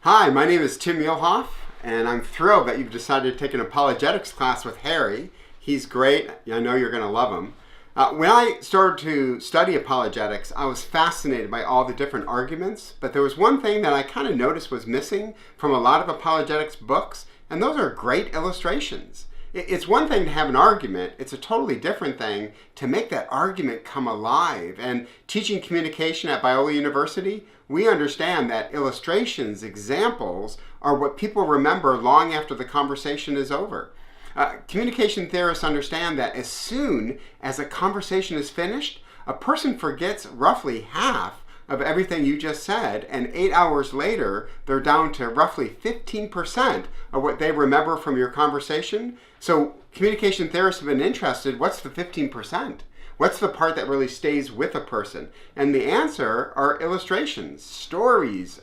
Hi, my name is Tim Muehlhoff, and I'm thrilled that you've decided to take an apologetics class with Harry. He's great. I know you're going to love him. When I started to study apologetics, I was fascinated by all the different arguments, but there was one thing that I kind of noticed was missing from a lot of apologetics books, and those are great illustrations. It's one thing to have an argument, it's a totally different thing to make that argument come alive. And teaching communication at Biola University, we understand that illustrations, examples, are what people remember long after the conversation is over. Communication theorists understand that as soon as a conversation is finished, a person forgets roughly half of everything you just said, and 8 hours later, they're down to roughly 15% of what they remember from your conversation. So communication theorists have been interested, what's the 15%? What's the part that really stays with a person? And the answer are illustrations, stories,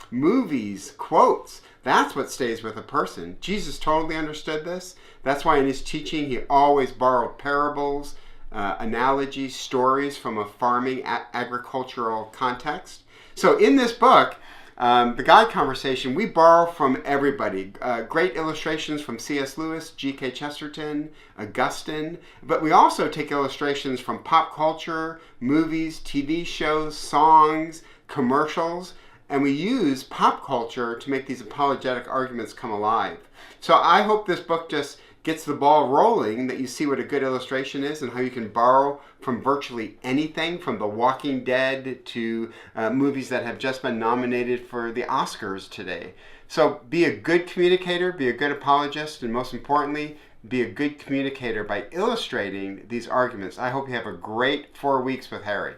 movies, quotes. That's what stays with a person. Jesus totally understood this. That's why in his teaching he always borrowed parables, analogies, stories from a farming, agricultural context. So in this book, the guide conversation, we borrow from everybody. Great illustrations from C.S. Lewis, G.K. Chesterton, Augustine, but we also take illustrations from pop culture, movies, TV shows, songs, commercials, and we use pop culture to make these apologetic arguments come alive. So I hope this book just gets the ball rolling, that you see what a good illustration is and how you can borrow from virtually anything, from The Walking Dead to movies that have just been nominated for the Oscars today. So be a good communicator, be a good apologist, and most importantly, be a good communicator by illustrating these arguments. I hope you have a great 4 weeks with Harry.